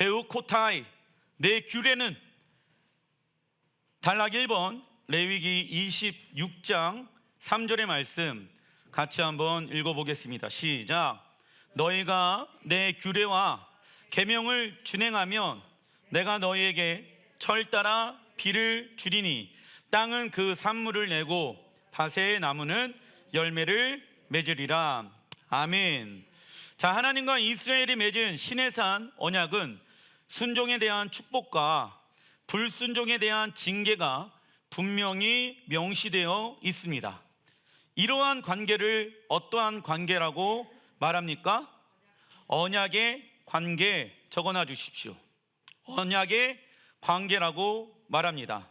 베우코타이, 내 규례는. 단락 1번 레위기 26장 3절의 말씀 같이 한번 읽어보겠습니다. 시작. 너희가 내 규례와 계명을 준행하면 내가 너희에게 철 따라 비를 주리니 땅은 그 산물을 내고 밭의 나무는 열매를 맺으리라. 아멘. 자, 하나님과 이스라엘이 맺은 시내산 언약은 순종에 대한 축복과 불순종에 대한 징계가 분명히 명시되어 있습니다. 이러한 관계를 어떠한 관계라고 말합니까? 언약의 관계 적어놔 주십시오. 언약의 관계라고 말합니다.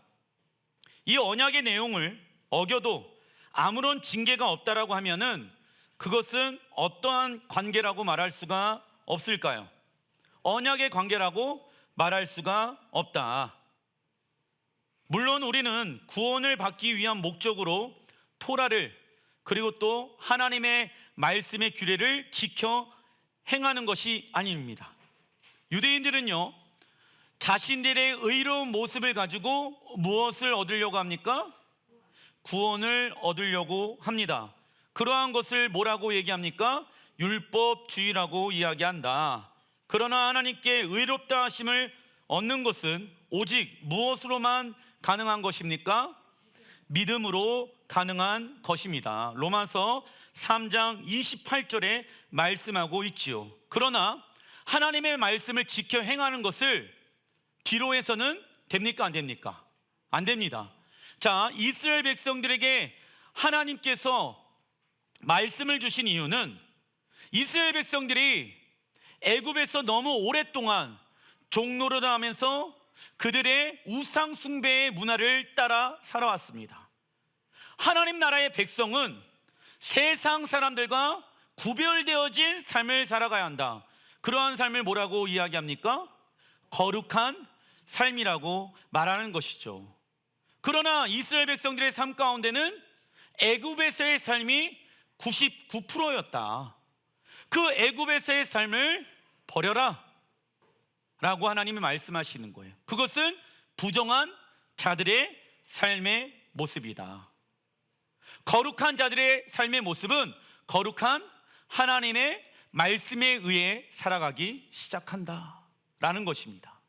이 언약의 내용을 어겨도 아무런 징계가 없다라고 하면은 그것은 어떠한 관계라고 말할 수가 없을까요? 언약의 관계라고 말할 수가 없다. 물론 우리는 구원을 받기 위한 목적으로 토라를, 그리고 또 하나님의 말씀의 규례를 지켜 행하는 것이 아닙니다. 유대인들은요, 자신들의 의로운 모습을 가지고 무엇을 얻으려고 합니까? 구원을 얻으려고 합니다. 그러한 것을 뭐라고 얘기합니까? 율법주의라고 이야기한다. 그러나 하나님께 의롭다 하심을 얻는 것은 오직 무엇으로만 가능한 것입니까? 믿음으로 가능한 것입니다. 로마서 3장 28절에 말씀하고 있지요. 그러나 하나님의 말씀을 지켜 행하는 것을 뒤로 해서는 됩니까? 안 됩니까? 안 됩니다. 자, 이스라엘 백성들에게 하나님께서 말씀을 주신 이유는 이스라엘 백성들이 애굽에서 너무 오랫동안 종노릇을 하면서 그들의 우상 숭배의 문화를 따라 살아왔습니다. 하나님 나라의 백성은 세상 사람들과 구별되어진 삶을 살아가야 한다. 그러한 삶을 뭐라고 이야기합니까? 거룩한 삶이라고 말하는 것이죠. 그러나 이스라엘 백성들의 삶 가운데는 애굽에서의 삶이 99%였다. 그 애굽에서의 삶을 버려라 라고 하나님이 말씀하시는 거예요. 그것은 부정한 자들의 삶의 모습이다. 거룩한 자들의 삶의 모습은 거룩한 하나님의 말씀에 의해 살아가기 시작한다 라는 것입니다.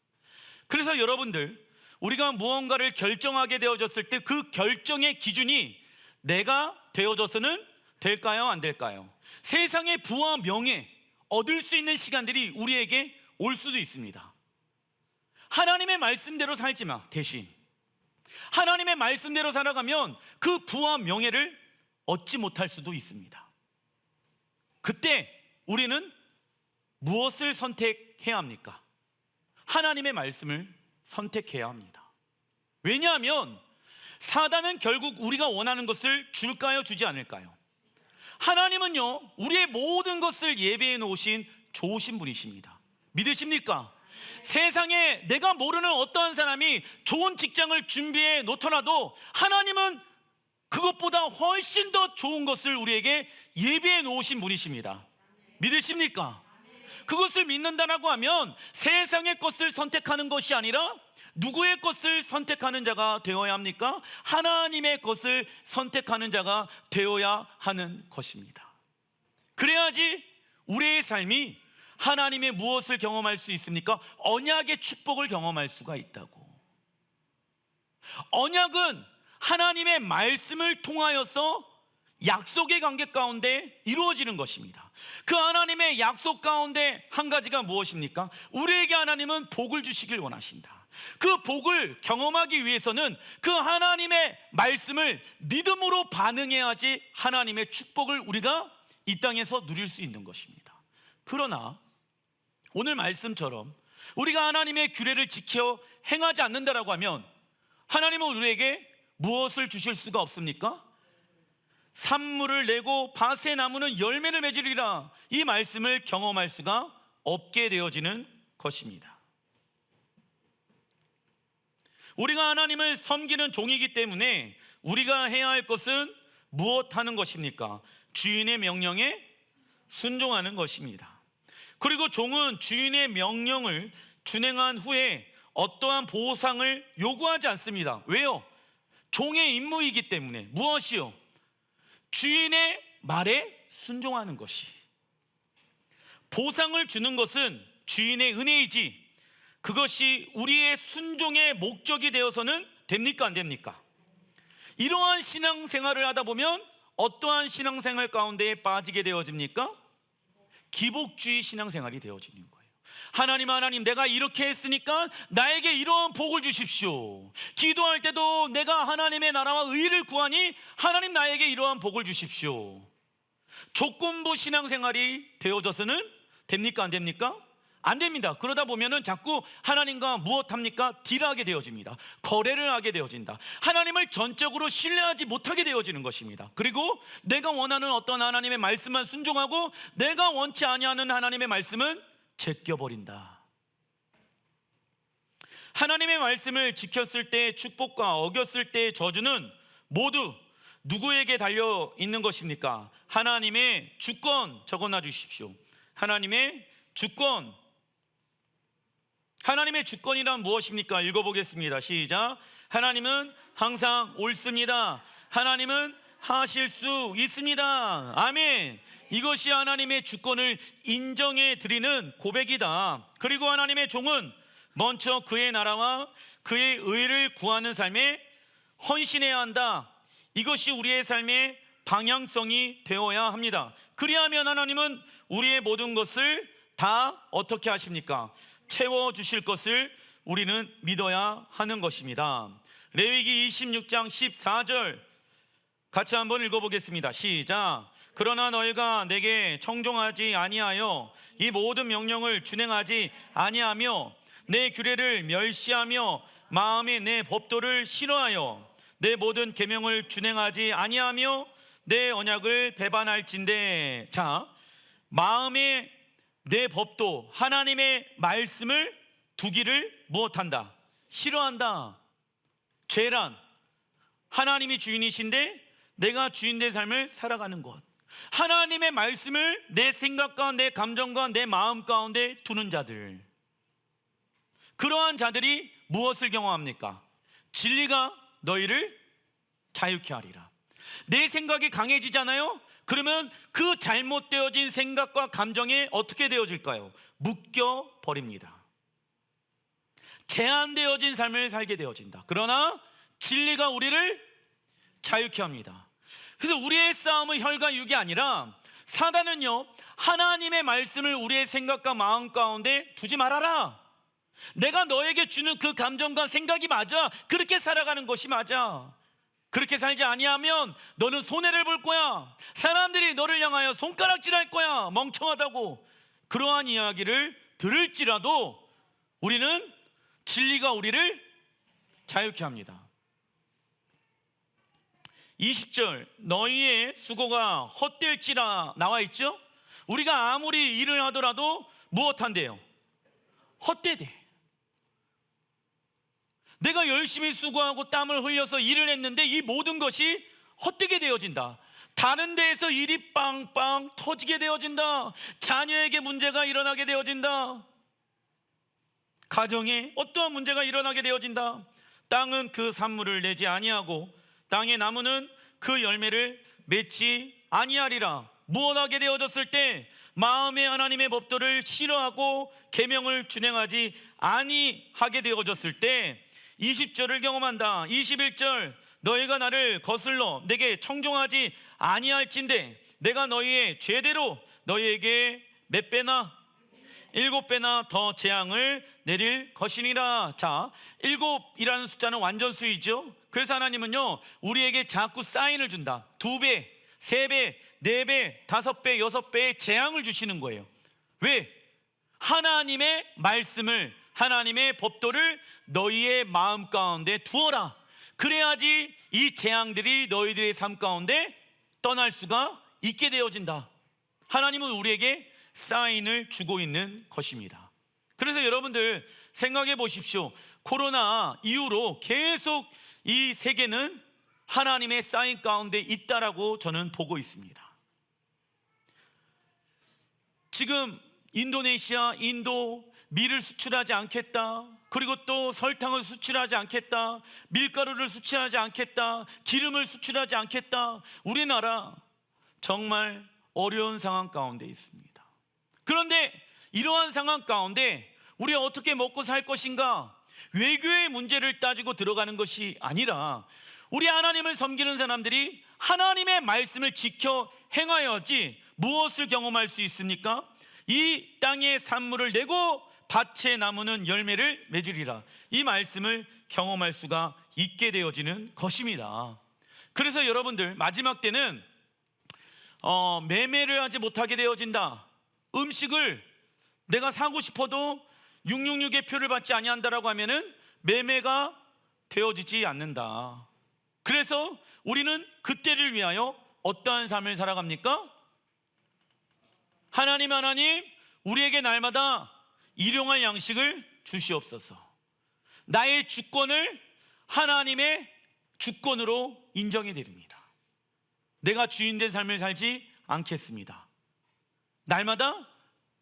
그래서 여러분들, 우리가 무언가를 결정하게 되어졌을 때 그 결정의 기준이 내가 되어져서는 될까요? 안 될까요? 세상의 부와 명예 얻을 수 있는 시간들이 우리에게 올 수도 있습니다. 하나님의 말씀대로 살지 마. 대신 하나님의 말씀대로 살아가면 그 부와 명예를 얻지 못할 수도 있습니다. 그때 우리는 무엇을 선택해야 합니까? 하나님의 말씀을 선택해야 합니다. 왜냐하면 사단은 결국 우리가 원하는 것을 줄까요? 주지 않을까요? 하나님은요, 우리의 모든 것을 예배해 놓으신 좋으신 분이십니다. 믿으십니까? 세상에 내가 모르는 어떠한 사람이 좋은 직장을 준비해 놓더라도 하나님은 그것보다 훨씬 더 좋은 것을 우리에게 예비해 놓으신 분이십니다. 믿으십니까? 그것을 믿는다라고 하면 세상의 것을 선택하는 것이 아니라 누구의 것을 선택하는 자가 되어야 합니까? 하나님의 것을 선택하는 자가 되어야 하는 것입니다. 그래야지 우리의 삶이 하나님의 무엇을 경험할 수 있습니까? 언약의 축복을 경험할 수가 있다고. 언약은 하나님의 말씀을 통하여서 약속의 관계 가운데 이루어지는 것입니다. 그 하나님의 약속 가운데 한 가지가 무엇입니까? 우리에게 하나님은 복을 주시길 원하신다. 그 복을 경험하기 위해서는 그 하나님의 말씀을 믿음으로 반응해야지 하나님의 축복을 우리가 이 땅에서 누릴 수 있는 것입니다. 그러나 오늘 말씀처럼 우리가 하나님의 규례를 지켜 행하지 않는다라고 하면 하나님은 우리에게 무엇을 주실 수가 없습니까? 산물을 내고 밭의 나무는 열매를 맺으리라, 이 말씀을 경험할 수가 없게 되어지는 것입니다. 우리가 하나님을 섬기는 종이기 때문에 우리가 해야 할 것은 무엇 하는 것입니까? 주인의 명령에 순종하는 것입니다. 그리고 종은 주인의 명령을 준행한 후에 어떠한 보상을 요구하지 않습니다. 왜요? 종의 임무이기 때문에. 무엇이요? 주인의 말에 순종하는 것이. 보상을 주는 것은 주인의 은혜이지 그것이 우리의 순종의 목적이 되어서는 됩니까? 안 됩니까? 이러한 신앙생활을 하다 보면 어떠한 신앙생활 가운데 빠지게 되어집니까? 기복주의 신앙생활이 되어지는 거예요. 하나님, 내가 이렇게 했으니까 나에게 이러한 복을 주십시오. 기도할 때도 내가 하나님의 나라와 의를 구하니 하나님 나에게 이러한 복을 주십시오. 조건부 신앙생활이 되어져서는 됩니까? 안 됩니까? 안 됩니다. 그러다 보면은 자꾸 하나님과 무엇합니까? 딜하게 되어집니다. 거래를 하게 되어진다. 하나님을 전적으로 신뢰하지 못하게 되어지는 것입니다. 그리고 내가 원하는 어떤 하나님의 말씀만 순종하고 내가 원치 아니하는 하나님의 말씀은 제껴버린다. 하나님의 말씀을 지켰을 때의 축복과 어겼을 때의 저주는 모두 누구에게 달려 있는 것입니까? 하나님의 주권 적어놔 주십시오. 하나님의 주권. 하나님의 주권이란 무엇입니까? 읽어보겠습니다. 시작. 하나님은 항상 옳습니다. 하나님은 하실 수 있습니다. 아멘. 이것이 하나님의 주권을 인정해 드리는 고백이다. 그리고 하나님의 종은 먼저 그의 나라와 그의 의를 구하는 삶에 헌신해야 한다. 이것이 우리의 삶의 방향성이 되어야 합니다. 그리하면 하나님은 우리의 모든 것을 다 어떻게 하십니까? 채워주실 것을 우리는 믿어야 하는 것입니다. 레위기 26장 14절 같이 한번 읽어보겠습니다. 시작. 그러나 너희가 내게 청종하지 아니하여 이 모든 명령을 준행하지 아니하며 내 규례를 멸시하며 마음에 내 법도를 싫어하여 내 모든 계명을 준행하지 아니하며 내 언약을 배반할진대. 자, 마음에 내 법도 하나님의 말씀을 두기를 무엇한다? 싫어한다. 죄란 하나님이 주인이신데 내가 주인의 삶을 살아가는 것. 하나님의 말씀을 내 생각과 내 감정과 내 마음 가운데 두는 자들. 그러한 자들이 무엇을 경험합니까? 진리가 너희를 자유케 하리라. 내 생각이 강해지잖아요. 그러면 그 잘못되어진 생각과 감정에 어떻게 되어질까요? 묶여버립니다. 제한되어진 삶을 살게 되어진다. 그러나 진리가 우리를 자유케 합니다. 그래서 우리의 싸움은 혈과 육이 아니라 사단은요, 하나님의 말씀을 우리의 생각과 마음 가운데 두지 말아라. 내가 너에게 주는 그 감정과 생각이 맞아. 그렇게 살아가는 것이 맞아. 그렇게 살지 아니하면 너는 손해를 볼 거야. 사람들이 너를 향하여 손가락질할 거야. 멍청하다고. 그러한 이야기를 들을지라도 우리는 진리가 우리를 자유케 합니다. 20절 너희의 수고가 헛될지라 나와 있죠. 우리가 아무리 일을 하더라도 무엇한대요? 헛되대. 내가 열심히 수고하고 땀을 흘려서 일을 했는데 이 모든 것이 헛되게 되어진다. 다른 데에서 일이 빵빵 터지게 되어진다. 자녀에게 문제가 일어나게 되어진다. 가정에 어떠한 문제가 일어나게 되어진다. 땅은 그 산물을 내지 아니하고 땅의 나무는 그 열매를 맺지 아니하리라. 무엇하게 되어졌을 때 마음에 하나님의 법도를 싫어하고 계명을 준행하지 아니하게 되어졌을 때 20절을 경험한다. 21절 너희가 나를 거슬러 내게 청종하지 아니할진대 내가 너희의 죄대로 너희에게 몇 배나 7배나 더 재앙을 내릴 것이니라. 자, 7이라는 숫자는 완전수이죠. 그래서 하나님은요 우리에게 자꾸 사인을 준다. 2배, 3배, 4배, 5배, 6배의 재앙을 주시는 거예요. 왜? 하나님의 말씀을, 하나님의 법도를 너희의 마음 가운데 두어라. 그래야지 이 재앙들이 너희들의 삶 가운데 떠날 수가 있게 되어진다. 하나님은 우리에게 사인을 주고 있는 것입니다. 그래서 여러분들 생각해 보십시오. 코로나 이후로 계속 이 세계는 하나님의 사인 가운데 있다라고 저는 보고 있습니다. 지금 인도네시아, 인도 밀을 수출하지 않겠다. 그리고 또 설탕을 수출하지 않겠다. 밀가루를 수출하지 않겠다. 기름을 수출하지 않겠다. 우리나라 정말 어려운 상황 가운데 있습니다. 그런데 이러한 상황 가운데 우리가 어떻게 먹고 살 것인가? 외교의 문제를 따지고 들어가는 것이 아니라 우리 하나님을 섬기는 사람들이 하나님의 말씀을 지켜 행하여야지 무엇을 경험할 수 있습니까? 이 땅에 산물을 내고 밭에 나무는 열매를 맺으리라. 이 말씀을 경험할 수가 있게 되어지는 것입니다. 그래서 여러분들 마지막 때는 매매를 하지 못하게 되어진다. 음식을 내가 사고 싶어도 666의 표를 받지 아니한다라고 하면은 매매가 되어지지 않는다. 그래서 우리는 그때를 위하여 어떠한 삶을 살아갑니까? 하나님 우리에게 날마다 일용할 양식을 주시옵소서. 나의 주권을 하나님의 주권으로 인정해 드립니다. 내가 주인된 삶을 살지 않겠습니다. 날마다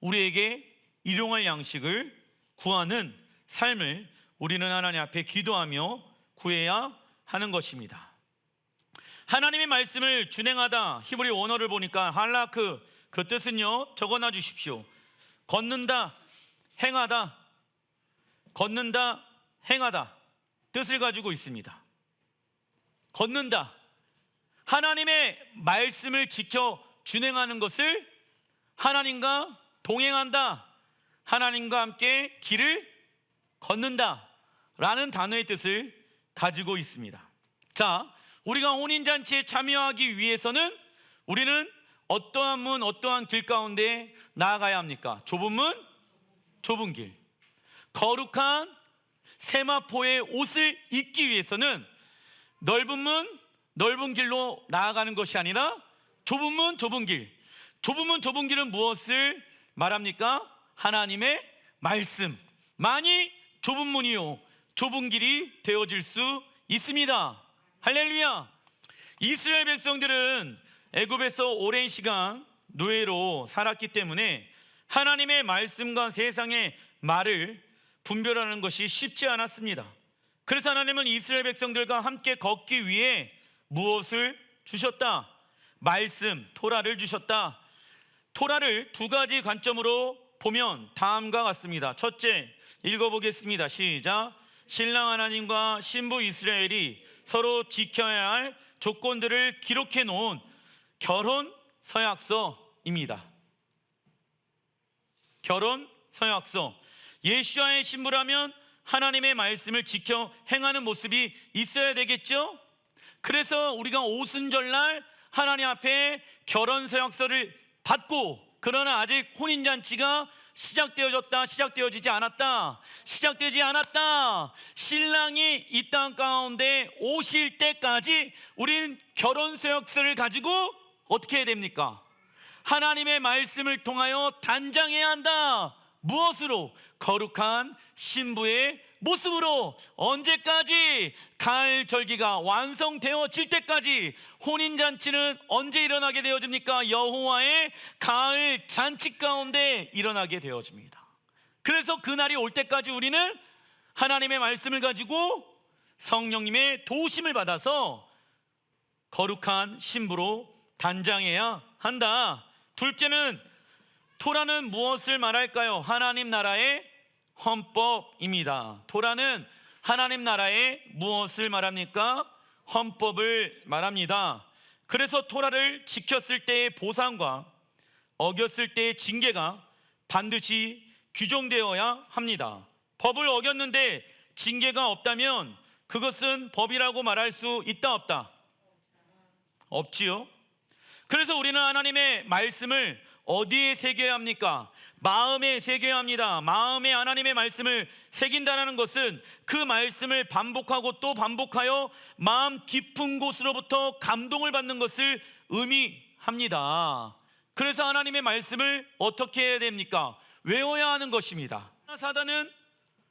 우리에게 일용할 양식을 구하는 삶을 우리는 하나님 앞에 기도하며 구해야 하는 것입니다. 하나님의 말씀을 준행하다, 히브리 원어를 보니까 할라크, 그 뜻은요, 적어놔 주십시오. 걷는다, 행하다, 걷는다, 행하다 뜻을 가지고 있습니다. 걷는다, 하나님의 말씀을 지켜 준행하는 것을 하나님과 동행한다, 하나님과 함께 길을 걷는다 라는 단어의 뜻을 가지고 있습니다. 자, 우리가 혼인잔치에 참여하기 위해서는 우리는 어떠한 문, 어떠한 길 가운데 나아가야 합니까? 좁은 문, 좁은 길. 거룩한 세마포의 옷을 입기 위해서는 넓은 문, 넓은 길로 나아가는 것이 아니라 좁은 문, 좁은 길. 좁은 문, 좁은 길은 무엇을 말합니까? 하나님의 말씀만이 좁은 문이요 좁은 길이 되어질 수 있습니다. 할렐루야. 이스라엘 백성들은 애굽에서 오랜 시간 노예로 살았기 때문에 하나님의 말씀과 세상의 말을 분별하는 것이 쉽지 않았습니다. 그래서 하나님은 이스라엘 백성들과 함께 걷기 위해 무엇을 주셨다? 말씀, 토라를 주셨다. 토라를 두 가지 관점으로 보면 다음과 같습니다. 첫째, 읽어보겠습니다. 시작. 신랑 하나님과 신부 이스라엘이 서로 지켜야 할 조건들을 기록해 놓은 결혼 서약서입니다. 결혼 서약서. 예수와의 신부라면 하나님의 말씀을 지켜 행하는 모습이 있어야 되겠죠? 그래서 우리가 오순절날 하나님 앞에 결혼 서약서를 받고, 그러나 아직 혼인잔치가 시작되어지지 않았다. 시작되지 않았다. 신랑이 이 땅 가운데 오실 때까지 우리는 결혼 서약서를 가지고 어떻게 해야 됩니까? 하나님의 말씀을 통하여 단장해야 한다. 무엇으로? 거룩한 신부의 모습으로. 언제까지? 가을 절기가 완성되어질 때까지. 혼인잔치는 언제 일어나게 되어집니까? 여호와의 가을 잔치 가운데 일어나게 되어집니다. 그래서 그날이 올 때까지 우리는 하나님의 말씀을 가지고 성령님의 도우심을 받아서 거룩한 신부로 단장해야 한다. 둘째는, 토라는 무엇을 말할까요? 하나님 나라의 헌법입니다. 토라는 하나님 나라의 무엇을 말합니까? 헌법을 말합니다. 그래서 토라를 지켰을 때의 보상과 어겼을 때의 징계가 반드시 규정되어야 합니다. 법을 어겼는데 징계가 없다면 그것은 법이라고 말할 수 있다, 없다? 없지요. 그래서 우리는 하나님의 말씀을 어디에 새겨야 합니까? 마음에 새겨야 합니다. 마음에 하나님의 말씀을 새긴다는 것은 그 말씀을 반복하고 또 반복하여 마음 깊은 곳으로부터 감동을 받는 것을 의미합니다. 그래서 하나님의 말씀을 어떻게 해야 됩니까? 외워야 하는 것입니다. 사단은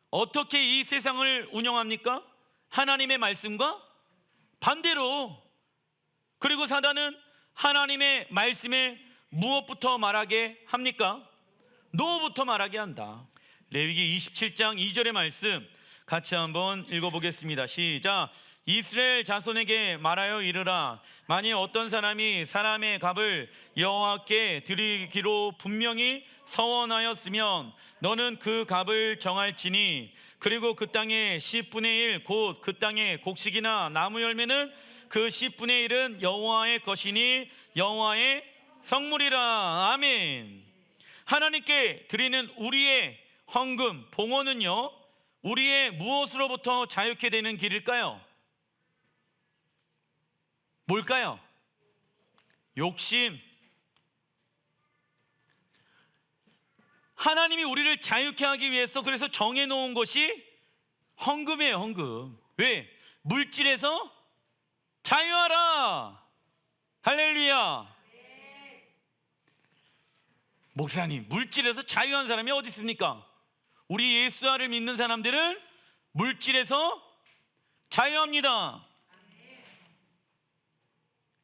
어떻게 이 세상을 운영합니까? 하나님의 말씀과 반대로. 그리고 사단은 하나님의 말씀에 무엇부터 말하게 합니까? 너부터 말하게 한다. 레위기 27장 2절의 말씀 같이 한번 읽어보겠습니다. 시작. 이스라엘 자손에게 말하여 이르라. 만일 어떤 사람이 사람의 값을 여호와께 드리기로 분명히 서원하였으면 너는 그 값을 정할지니, 그리고 그 땅의 10분의 1 곧 그 땅의 곡식이나 나무 열매는 그 10분의 1은 여호와의 것이니 여호와의 성물이라. 아멘. 하나님께 드리는 우리의 헌금, 봉헌은요, 우리의 무엇으로부터 자유케 되는 길일까요? 뭘까요? 욕심. 하나님이 우리를 자유케 하기 위해서 그래서 정해놓은 것이 헌금이에요. 헌금. 왜? 물질에서 자유하라. 할렐루야. 목사님, 물질에서 자유한 사람이 어디 있습니까? 우리 예수를 믿는 사람들은 물질에서 자유합니다.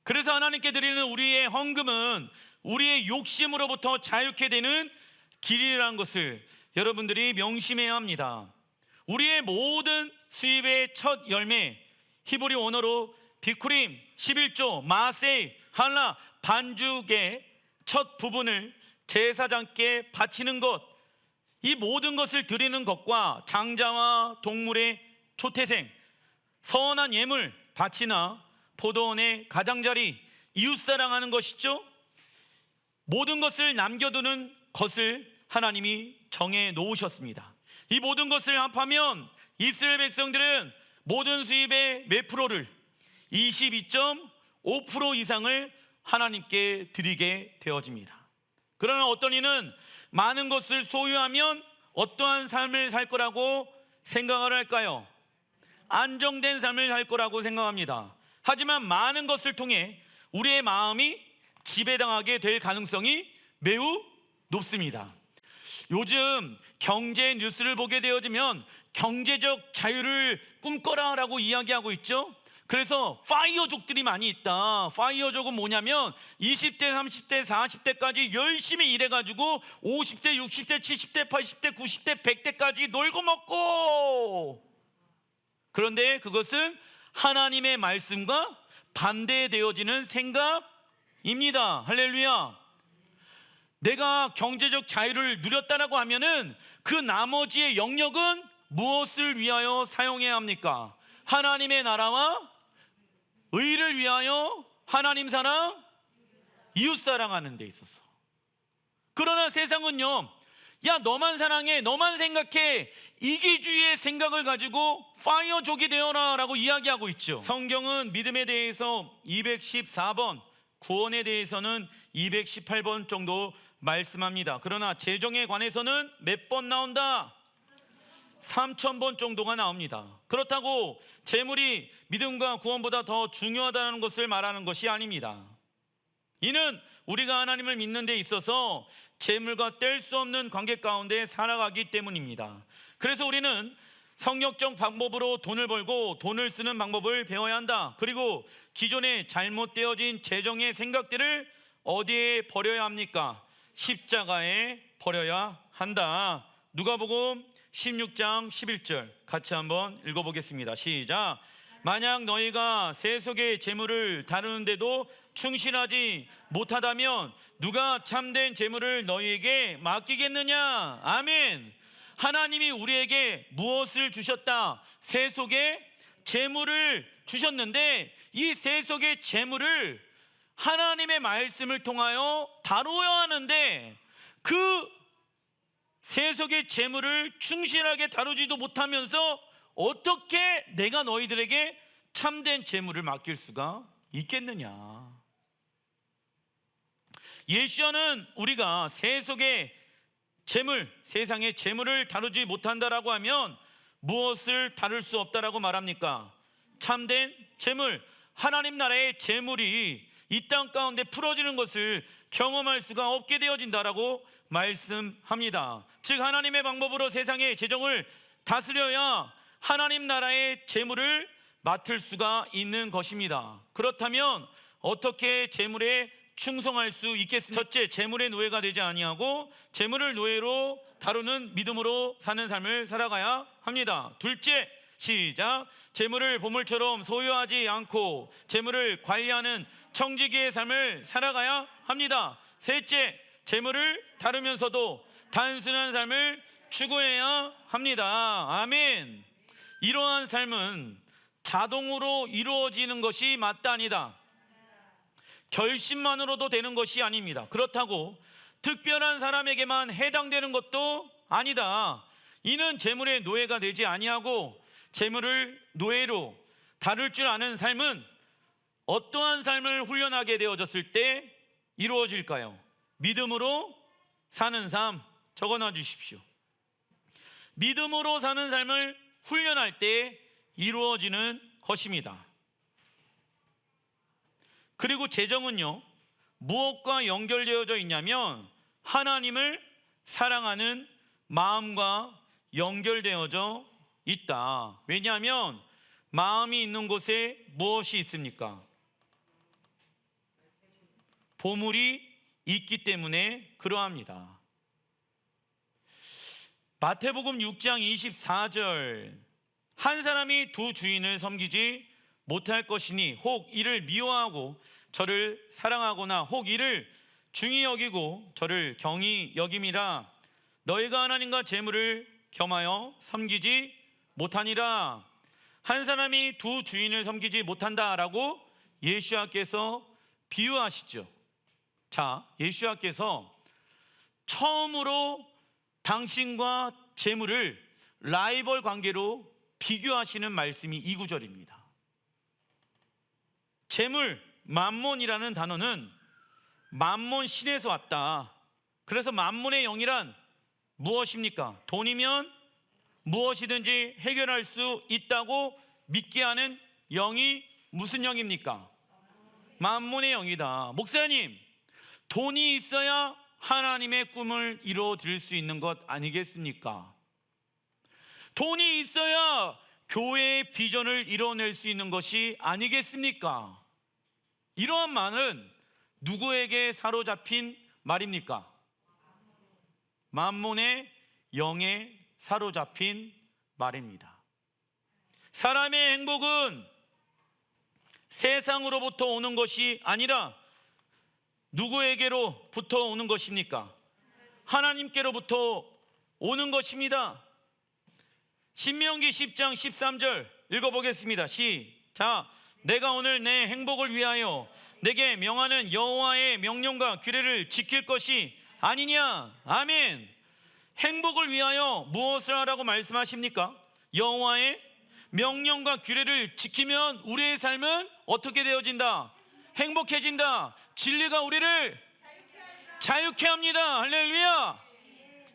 그래서 하나님께 드리는 우리의 헌금은 우리의 욕심으로부터 자유케 되는 길이라는 것을 여러분들이 명심해야 합니다. 우리의 모든 수입의 첫 열매, 히브리 원어로 비쿠림, 11조, 마세이, 할라, 반죽의 첫 부분을 제사장께 바치는 것, 이 모든 것을 드리는 것과 장자와 동물의 초태생, 선한 예물, 밭이나 포도원의 가장자리, 이웃사랑하는 것이죠. 모든 것을 남겨두는 것을 하나님이 정해 놓으셨습니다. 이 모든 것을 합하면 이스라엘 백성들은 모든 수입의 몇 프로를, 22.5% 이상을 하나님께 드리게 되어집니다. 그러나 어떤 이는 많은 것을 소유하면 어떠한 삶을 살 거라고 생각을 할까요? 안정된 삶을 살 거라고 생각합니다. 하지만 많은 것을 통해 우리의 마음이 지배당하게 될 가능성이 매우 높습니다. 요즘 경제 뉴스를 보게 되어지면 경제적 자유를 꿈꿔라라고 이야기하고 있죠. 그래서 파이어족들이 많이 있다. 파이어족은 뭐냐면 20대, 30대, 40대까지 열심히 일해가지고 50대, 60대, 70대, 80대, 90대, 100대까지 놀고 먹고, 그런데 그것은 하나님의 말씀과 반대되어지는 생각입니다. 할렐루야. 내가 경제적 자유를 누렸다라고 하면은 그 나머지의 영역은 무엇을 위하여 사용해야 합니까? 하나님의 나라와 의를 위하여, 하나님 사랑, 이웃 사랑하는 데 있어서. 그러나 세상은요, 야 너만 사랑해, 너만 생각해, 이기주의의 생각을 가지고 파이어족이 되어라 라고 이야기하고 있죠. 성경은 믿음에 대해서 214번, 구원에 대해서는 218번 정도 말씀합니다. 그러나 재정에 관해서는 몇 번 나온다? 3,000번 정도가 나옵니다. 그렇다고 재물이 믿음과 구원보다 더 중요하다는 것을 말하는 것이 아닙니다. 이는 우리가 하나님을 믿는 데 있어서 재물과 뗄 수 없는 관계 가운데 살아가기 때문입니다. 그래서 우리는 성역적 방법으로 돈을 벌고 돈을 쓰는 방법을 배워야 한다. 그리고 기존에 잘못되어진 재정의 생각들을 어디에 버려야 합니까? 십자가에 버려야 한다. 누가복음 16장 11절 같이 한번 읽어보겠습니다. 시작. 만약 너희가 세속의 재물을 다루는데도 충실하지 못하다면 누가 참된 재물을 너희에게 맡기겠느냐? 아멘. 하나님이 우리에게 무엇을 주셨다? 세속의 재물을 주셨는데 이 세속의 재물을 하나님의 말씀을 통하여 다루어야 하는데 그 세속의 재물을 충실하게 다루지도 못하면서 어떻게 내가 너희들에게 참된 재물을 맡길 수가 있겠느냐? 예수님은 우리가 세속의 재물, 세상의 재물을 다루지 못한다라고 하면 무엇을 다룰 수 없다라고 말합니까? 참된 재물, 하나님 나라의 재물이 이 땅 가운데 풀어지는 것을 경험할 수가 없게 되어진다라고 말씀합니다. 즉 하나님의 방법으로 세상의 재정을 다스려야 하나님 나라의 재물을 맡을 수가 있는 것입니다. 그렇다면 어떻게 재물의 충성할 수 있겠습니까? 첫째, 재물의 노예가 되지 아니하고 재물을 노예로 다루는 믿음으로 사는 삶을 살아가야 합니다. 둘째, 시작. 재물을 보물처럼 소유하지 않고 재물을 관리하는 청지기의 삶을 살아가야 합니다. 셋째, 재물을 다루면서도 단순한 삶을 추구해야 합니다. 아멘. 이러한 삶은 자동으로 이루어지는 것이 마땅하다. 결심만으로도 되는 것이 아닙니다. 그렇다고 특별한 사람에게만 해당되는 것도 아니다. 이는 재물의 노예가 되지 아니하고 재물을 노예로 다룰 줄 아는 삶은 어떠한 삶을 훈련하게 되어졌을 때 이루어질까요? 믿음으로 사는 삶 적어놔 주십시오. 믿음으로 사는 삶을 훈련할 때 이루어지는 것입니다. 그리고 재정은요, 무엇과 연결되어져 있냐면 하나님을 사랑하는 마음과 연결되어져 있다. 왜냐하면 마음이 있는 곳에 무엇이 있습니까? 보물이 있기 때문에 그러합니다. 마태복음 6장 24절, 한 사람이 두 주인을 섬기지 못할 것이니 혹 이를 미워하고 저를 사랑하거나 혹 이를 중히 여기고 저를 경히 여김이라. 너희가 하나님과 재물을 겸하여 섬기지 못하니라. 한 사람이 두 주인을 섬기지 못한다라고 예수님께서 비유하시죠. 자, 예수님께서 처음으로 당신과 재물을 라이벌 관계로 비교하시는 말씀이 이 구절입니다. 재물, 만몬이라는 단어는 만몬 신에서 왔다. 그래서 만몬의 영이란 무엇입니까? 돈이면 무엇이든지 해결할 수 있다고 믿게 하는 영이 무슨 영입니까? 만몬의 영이다. 목사님, 돈이 있어야 하나님의 꿈을 이루어드릴 수 있는 것 아니겠습니까? 돈이 있어야 교회의 비전을 이뤄낼 수 있는 것이 아니겠습니까? 이러한 말은 누구에게 사로잡힌 말입니까? 만몬의 영에 사로잡힌 말입니다. 사람의 행복은 세상으로부터 오는 것이 아니라 누구에게로부터 오는 것입니까? 하나님께로부터 오는 것입니다. 신명기 10장 13절 읽어보겠습니다. 시작. 내가 오늘 내 행복을 위하여 내게 명하는 여호와의 명령과 규례를 지킬 것이 아니냐. 아멘. 행복을 위하여 무엇을 하라고 말씀하십니까? 여호와의 명령과 규례를 지키면 우리의 삶은 어떻게 되어진다? 행복해진다. 진리가 우리를 자유케 합니다. 할렐루야.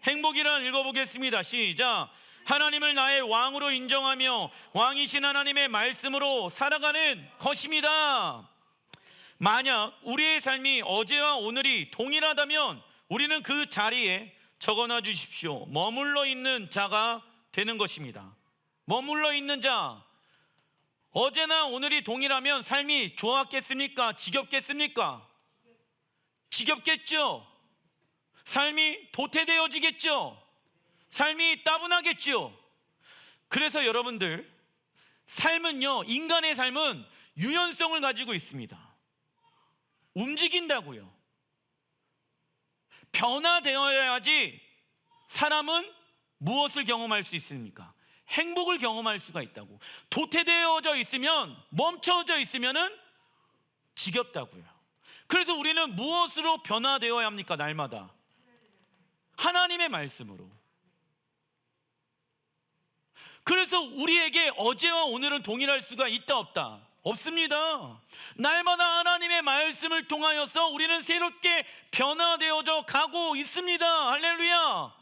행복이란 읽어보겠습니다. 시작. 하나님을 나의 왕으로 인정하며 왕이신 하나님의 말씀으로 살아가는 것입니다. 만약 우리의 삶이 어제와 오늘이 동일하다면 우리는 그 자리에 적어놔 주십시오. 머물러 있는 자가 되는 것입니다. 머물러 있는 자. 어제나 오늘이 동일하면 삶이 좋았겠습니까? 지겹겠습니까? 지겹겠죠. 삶이 도태되어지겠죠. 삶이 따분하겠죠. 그래서 여러분들, 삶은요, 인간의 삶은 유연성을 가지고 있습니다. 움직인다고요. 변화되어야지 사람은 무엇을 경험할 수 있습니까? 행복을 경험할 수가 있다고. 도태되어져 있으면, 멈춰져 있으면은 지겹다고요. 그래서 우리는 무엇으로 변화되어야 합니까? 날마다 하나님의 말씀으로. 그래서 우리에게 어제와 오늘은 동일할 수가 있다 없다? 없습니다. 날마다 하나님의 말씀을 통하여서 우리는 새롭게 변화되어져 가고 있습니다. 할렐루야.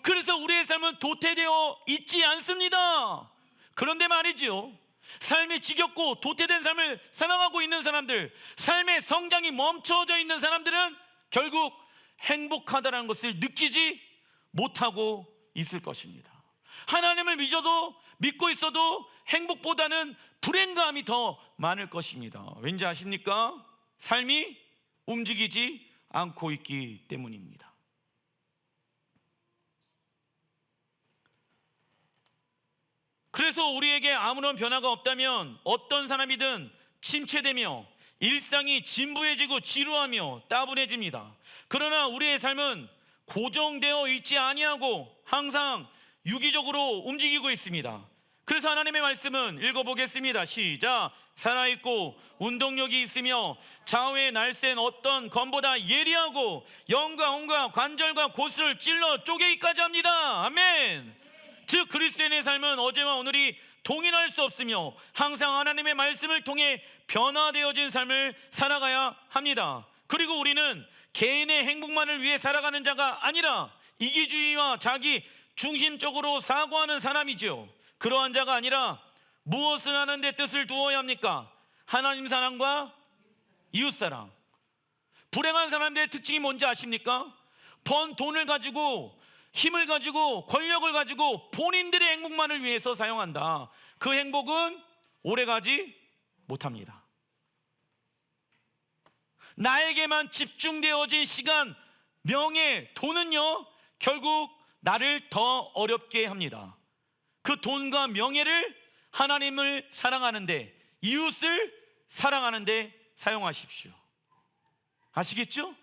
그래서 우리의 삶은 도태되어 있지 않습니다. 그런데 말이죠, 삶이 지겹고 도태된 삶을 살아가고 있는 사람들, 삶의 성장이 멈춰져 있는 사람들은 결국 행복하다는 것을 느끼지 못하고 있을 것입니다. 하나님을 믿고 있어도 행복보다는 불행감이 더 많을 것입니다. 왠지 아십니까? 삶이 움직이지 않고 있기 때문입니다. 그래서 우리에게 아무런 변화가 없다면 어떤 사람이든 침체되며 일상이 진부해지고 지루하며 따분해집니다. 그러나 우리의 삶은 고정되어 있지 아니하고 항상 유기적으로 움직이고 있습니다. 그래서 하나님의 말씀은 읽어보겠습니다. 시작. 살아있고 운동력이 있으며 좌우에 날쌘 어떤 검보다 예리하고 영과 혼과 관절과 골수를 찔러 쪼개기까지 합니다. 아멘. 즉 그리스도인의 삶은 어제와 오늘이 동일할 수 없으며 항상 하나님의 말씀을 통해 변화되어진 삶을 살아가야 합니다. 그리고 우리는 개인의 행복만을 위해 살아가는 자가 아니라 이기주의와 자기 중심적으로 사고하는 사람이죠. 그러한 자가 아니라 무엇을 하는데 뜻을 두어야 합니까? 하나님 사랑과 이웃 사랑. 불행한 사람들의 특징이 뭔지 아십니까? 번 돈을 가지고 힘을 가지고 권력을 가지고 본인들의 행복만을 위해서 사용한다. 그 행복은 오래가지 못합니다. 나에게만 집중되어진 시간, 명예, 돈은요 결국 나를 더 어렵게 합니다. 그 돈과 명예를 하나님을 사랑하는데, 이웃을 사랑하는데 사용하십시오. 아시겠죠?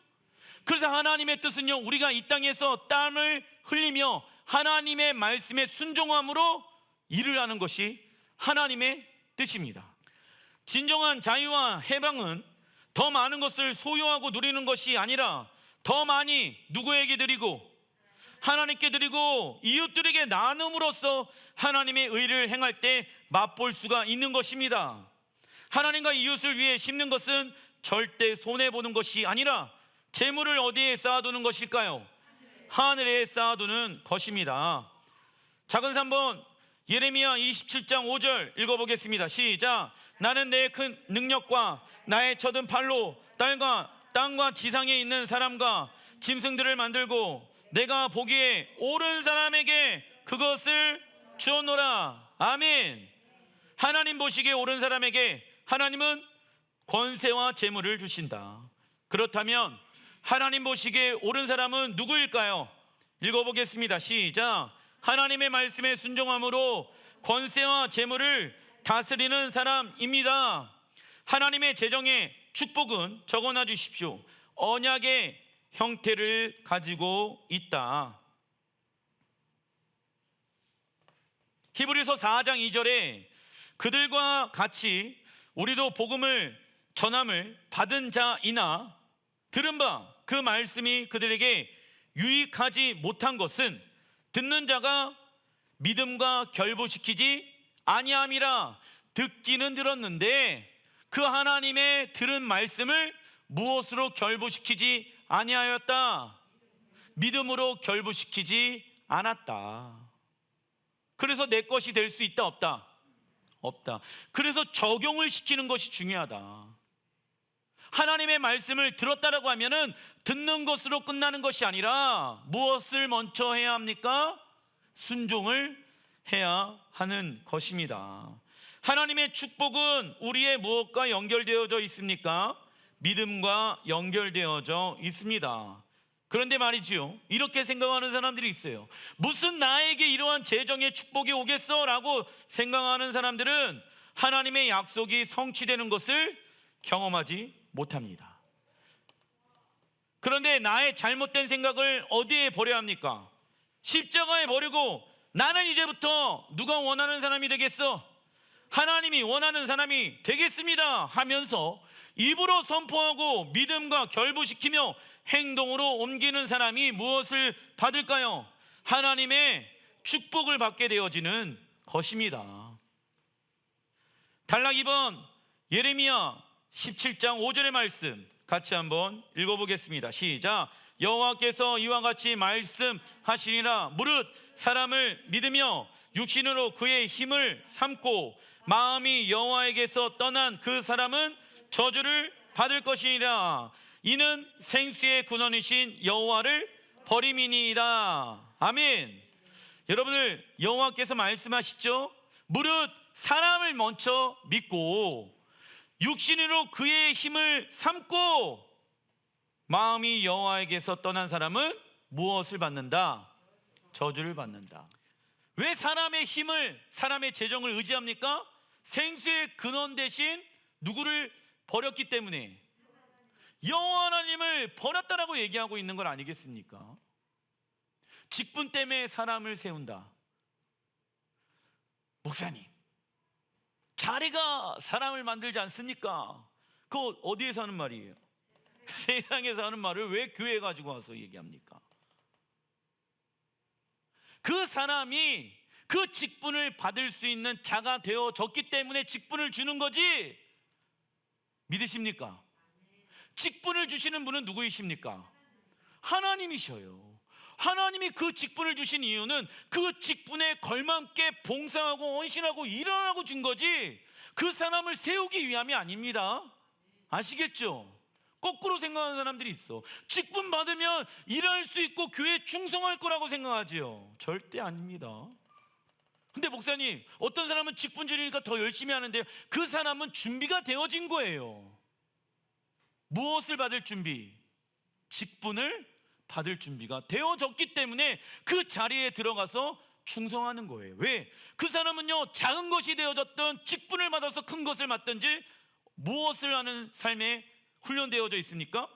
그래서 하나님의 뜻은요, 우리가 이 땅에서 땀을 흘리며 하나님의 말씀에 순종함으로 일을 하는 것이 하나님의 뜻입니다. 진정한 자유와 해방은 더 많은 것을 소유하고 누리는 것이 아니라 더 많이 누구에게 드리고 하나님께 드리고 이웃들에게 나눔으로써 하나님의 의를 행할 때 맛볼 수가 있는 것입니다. 하나님과 이웃을 위해 심는 것은 절대 손해보는 것이 아니라 재물을 어디에 쌓아두는 것일까요? 하늘에 쌓아두는 것입니다. 작은 3번 예레미야 27장 5절 읽어보겠습니다. 시작. 나는 내 큰 능력과 나의 쳐든 팔로 땅과 지상에 있는 사람과 짐승들을 만들고 내가 보기에 옳은 사람에게 그것을 주었노라. 아멘. 하나님 보시기에 옳은 사람에게 하나님은 권세와 재물을 주신다. 그렇다면 하나님 보시기에 옳은 사람은 누구일까요? 읽어보겠습니다. 시작. 하나님의 말씀에 순종함으로 권세와 재물을 다스리는 사람입니다. 하나님의 재정의 축복은 적어놔 주십시오. 언약의 형태를 가지고 있다. 히브리서 4장 2절에 그들과 같이 우리도 복음을 전함을 받은 자이나 들은 바 그 말씀이 그들에게 유익하지 못한 것은 듣는 자가 믿음과 결부시키지 아니함이라. 듣기는 들었는데 그 하나님의 들은 말씀을 무엇으로 결부시키지 아니하였다. 믿음으로 결부시키지 않았다. 그래서 내 것이 될 수 있다 없다? 없다. 그래서 적용을 시키는 것이 중요하다. 하나님의 말씀을 들었다라고 하면은 듣는 것으로 끝나는 것이 아니라 무엇을 먼저 해야 합니까? 순종을 해야 하는 것입니다. 하나님의 축복은 우리의 무엇과 연결되어져 있습니까? 믿음과 연결되어져 있습니다. 그런데 말이지요, 이렇게 생각하는 사람들이 있어요. 무슨 나에게 이러한 재정의 축복이 오겠어? 라고 생각하는 사람들은 하나님의 약속이 성취되는 것을 경험하지 못합니다. 그런데 나의 잘못된 생각을 어디에 버려야 합니까? 십자가에 버리고 나는 이제부터 누가 원하는 사람이 되겠어? 하나님이 원하는 사람이 되겠습니다 하면서 입으로 선포하고 믿음과 결부시키며 행동으로 옮기는 사람이 무엇을 받을까요? 하나님의 축복을 받게 되어지는 것입니다. 단락 2번 예레미야 17장 5절의 말씀 같이 한번 읽어보겠습니다. 시작. 여호와께서 이와 같이 말씀하시니라. 무릇 사람을 믿으며 육신으로 그의 힘을 삼고 마음이 여호와에게서 떠난 그 사람은 저주를 받을 것이니라. 이는 생수의 근원이신 여호와를 버림이니이다. 아멘. 여러분들, 여호와께서 말씀하시죠. 무릇 사람을 먼저 믿고 육신으로 그의 힘을 삼고 마음이 여호와에게서 떠난 사람은 무엇을 받는다? 저주를 받는다. 왜 사람의 힘을, 사람의 재정을 의지합니까? 생수의 근원 대신 누구를 버렸기 때문에, 여호와 하나님을 버렸다라고 얘기하고 있는 건 아니겠습니까? 직분 때문에 사람을 세운다. 목사님, 자리가 사람을 만들지 않습니까? 그거 어디에서 하는 말이에요? 세상에서 하는 말을 왜 교회에 가지고 와서 얘기합니까? 그 사람이 그 직분을 받을 수 있는 자가 되어졌기 때문에 직분을 주는 거지, 믿으십니까? 직분을 주시는 분은 누구이십니까? 하나님이셔요. 하나님이 그 직분을 주신 이유는 그 직분에 걸맞게 봉사하고 헌신하고 일하라고 준 거지, 그 사람을 세우기 위함이 아닙니다. 아시겠죠? 거꾸로 생각하는 사람들이 있어. 직분 받으면 일할 수 있고 교회에 충성할 거라고 생각하지요. 절대 아닙니다. 근데 목사님, 어떤 사람은 직분 주니까 더 열심히 하는데 그 사람은 준비가 되어진 거예요. 무엇을 받을 준비? 직분을 받을 준비가 되어졌기 때문에 그 자리에 들어가서 충성하는 거예요. 왜? 그 사람은요, 작은 것이 되어졌던 직분을 받아서 큰 것을 맡든지 무엇을 하는 삶에 훈련되어져 있습니까?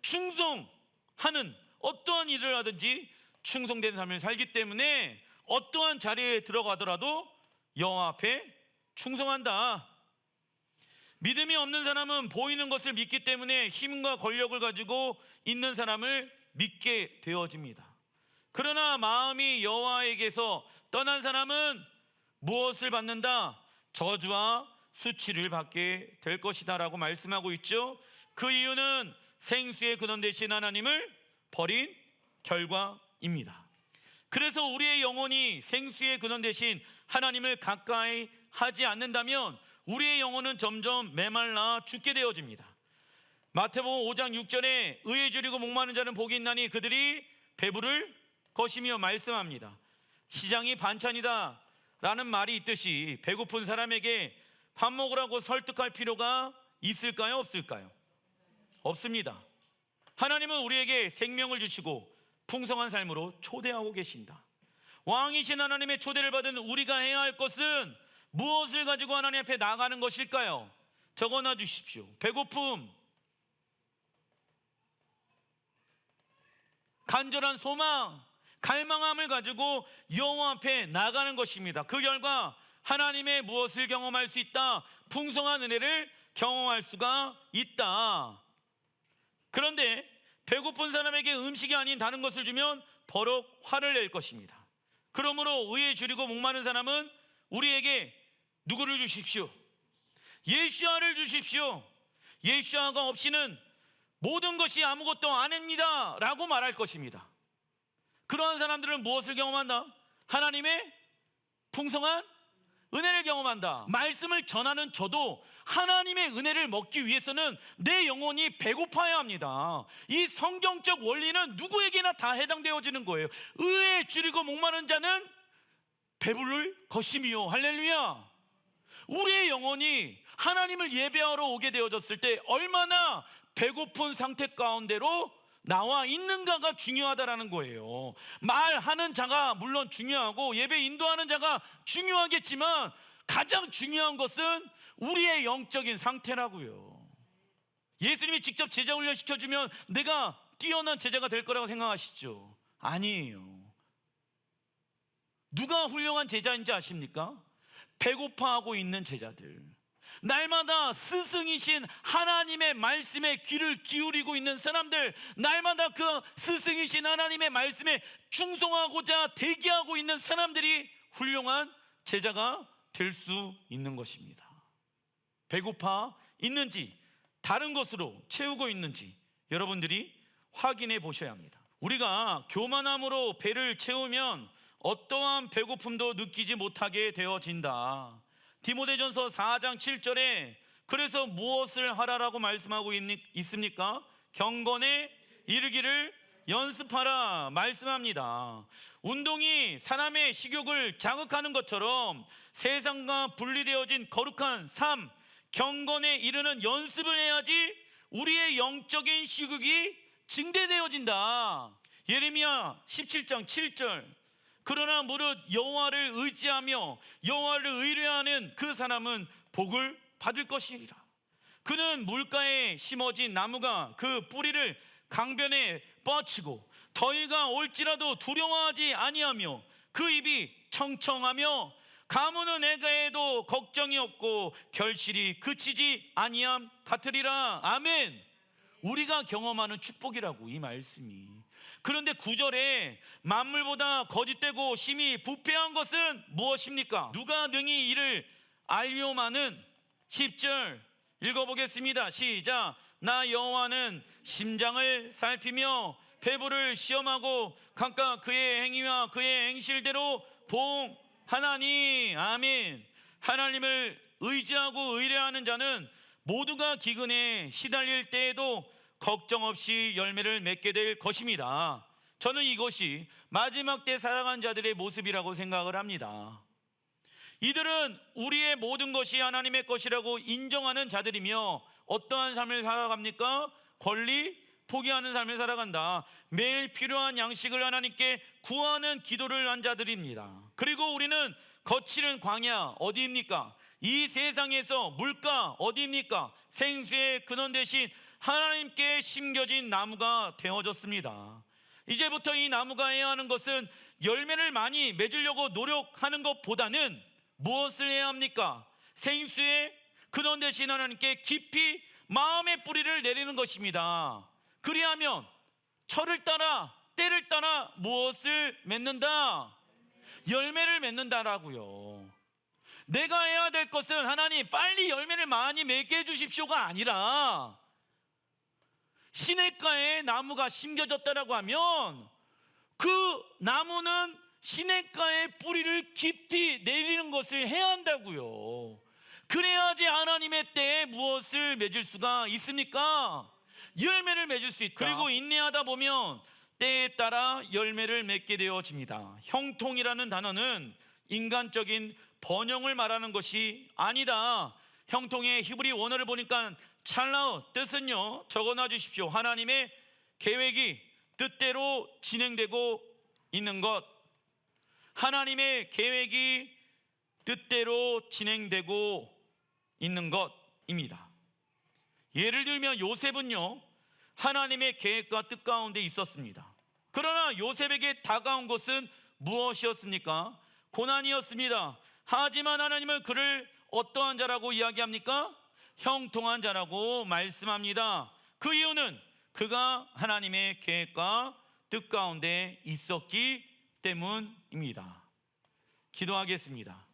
충성하는, 어떠한 일을 하든지 충성된 삶을 살기 때문에 어떠한 자리에 들어가더라도 여호와 앞에 충성한다. 믿음이 없는 사람은 보이는 것을 믿기 때문에 힘과 권력을 가지고 있는 사람을 믿게 되어집니다. 그러나 마음이 여호와에게서 떠난 사람은 무엇을 받는다? 저주와 수치를 받게 될 것이다 라고 말씀하고 있죠. 그 이유는 생수의 근원 되신 하나님을 버린 결과입니다. 그래서 우리의 영혼이 생수의 근원 되신 하나님을 가까이 하지 않는다면 우리의 영혼은 점점 메말라 죽게 되어집니다. 마태복음 5장 6절에 의에 줄이고 목마른 자는 복이 있나니 그들이 배부를 것이며 말씀합니다. 시장이 반찬이다 라는 말이 있듯이 배고픈 사람에게 밥 먹으라고 설득할 필요가 있을까요? 없을까요? 없습니다. 하나님은 우리에게 생명을 주시고 풍성한 삶으로 초대하고 계신다. 왕이신 하나님의 초대를 받은 우리가 해야 할 것은 무엇을 가지고 하나님 앞에 나가는 것일까요? 적어놔 주십시오. 배고픔, 간절한 소망, 갈망함을 가지고 여호와 앞에 나가는 것입니다. 그 결과 하나님의 무엇을 경험할 수 있다? 풍성한 은혜를 경험할 수가 있다. 그런데 배고픈 사람에게 음식이 아닌 다른 것을 주면 버럭 화를 낼 것입니다. 그러므로 의에 줄이고 목마른 사람은 우리에게 누구를 주십시오? 예수야를 주십시오. 예수야가 없이는 모든 것이 아무것도 아닙니다 라고 말할 것입니다. 그러한 사람들은 무엇을 경험한다? 하나님의 풍성한 은혜를 경험한다. 말씀을 전하는 저도 하나님의 은혜를 먹기 위해서는 내 영혼이 배고파야 합니다. 이 성경적 원리는 누구에게나 다 해당되어지는 거예요. 의에 줄이고 목마른 자는 배부를 것이며, 할렐루야. 우리의 영혼이 하나님을 예배하러 오게 되어졌을 때 얼마나 배고픈 상태 가운데로 나와 있는가가 중요하다라는 거예요. 말하는 자가 물론 중요하고 예배 인도하는 자가 중요하겠지만 가장 중요한 것은 우리의 영적인 상태라고요. 예수님이 직접 제자 훈련 시켜주면 내가 뛰어난 제자가 될 거라고 생각하시죠? 아니에요. 누가 훌륭한 제자인지 아십니까? 배고파하고 있는 제자들, 날마다 스승이신 하나님의 말씀에 귀를 기울이고 있는 사람들, 날마다 그 스승이신 하나님의 말씀에 충성하고자 대기하고 있는 사람들이 훌륭한 제자가 될 수 있는 것입니다. 배고파 있는지, 다른 것으로 채우고 있는지 여러분들이 확인해 보셔야 합니다. 우리가 교만함으로 배를 채우면 어떠한 배고픔도 느끼지 못하게 되어진다. 디모데전서 4장 7절에 그래서 무엇을 하라라고 말씀하고 있습니까? 경건에 이르기를 연습하라 말씀합니다. 운동이 사람의 식욕을 자극하는 것처럼 세상과 분리되어진 거룩한 삶, 경건에 이르는 연습을 해야지 우리의 영적인 식욕이 증대되어진다. 예레미야 17장 7절. 그러나 무릇 여호와를 의지하며 여호와를 의뢰하는 그 사람은 복을 받을 것이리라. 그는 물가에 심어진 나무가 그 뿌리를 강변에 뻗치고 더위가 올지라도 두려워하지 아니하며 그 입이 청청하며 가무는 애가에도 걱정이 없고 결실이 그치지 아니함 같으리라. 아멘. 우리가 경험하는 축복이라고 이 말씀이. 그런데 9절에 만물보다 거짓되고 심히 부패한 것은 무엇입니까? 누가 능히 이를 알리오마는 10절 읽어보겠습니다. 시작. 나 여호와는 심장을 살피며 배부를 시험하고 각각 그의 행위와 그의 행실대로 보응하나니. 아멘. 하나님을 의지하고 의뢰하는 자는 모두가 기근에 시달릴 때에도 걱정 없이 열매를 맺게 될 것입니다. 저는 이것이 마지막 때 살아간 자들의 모습이라고 생각을 합니다. 이들은 우리의 모든 것이 하나님의 것이라고 인정하는 자들이며 어떠한 삶을 살아갑니까? 권리 포기하는 삶을 살아간다. 매일 필요한 양식을 하나님께 구하는 기도를 한 자들입니다. 그리고 우리는 거칠은 광야 어디입니까? 이 세상에서 물가 어디입니까? 생수의 근원 대신 하나님께 심겨진 나무가 되어졌습니다. 이제부터 이 나무가 해야 하는 것은 열매를 많이 맺으려고 노력하는 것보다는 무엇을 해야 합니까? 생수의 근원 대신 하나님께 깊이 마음의 뿌리를 내리는 것입니다. 그리하면 철을 따라 때를 따라 무엇을 맺는다? 열매를 맺는다라고요. 내가 해야 될 것은 하나님 빨리 열매를 많이 맺게 해주십시오가 아니라 시냇가에 나무가 심겨졌다라고 하면 그 나무는 시냇가에 뿌리를 깊이 내리는 것을 해야 한다고요. 그래야지 하나님의 때에 무엇을 맺을 수가 있습니까? 열매를 맺을 수 있다. 그리고 인내하다 보면 때에 따라 열매를 맺게 되어집니다. 형통이라는 단어는 인간적인 번영을 말하는 것이 아니다. 형통의 히브리 원어를 보니까 찰나의 뜻은요, 적어놔 주십시오. 하나님의 계획이 뜻대로 진행되고 있는 것. 하나님의 계획이 뜻대로 진행되고 있는 것입니다. 예를 들면 요셉은요, 하나님의 계획과 뜻 가운데 있었습니다. 그러나 요셉에게 다가온 것은 무엇이었습니까? 고난이었습니다. 하지만 하나님은 그를 어떠한 자라고 이야기합니까? 형통한 자라고 말씀합니다. 그 이유는 그가 하나님의 계획과 뜻 가운데 있었기 때문입니다. 기도하겠습니다.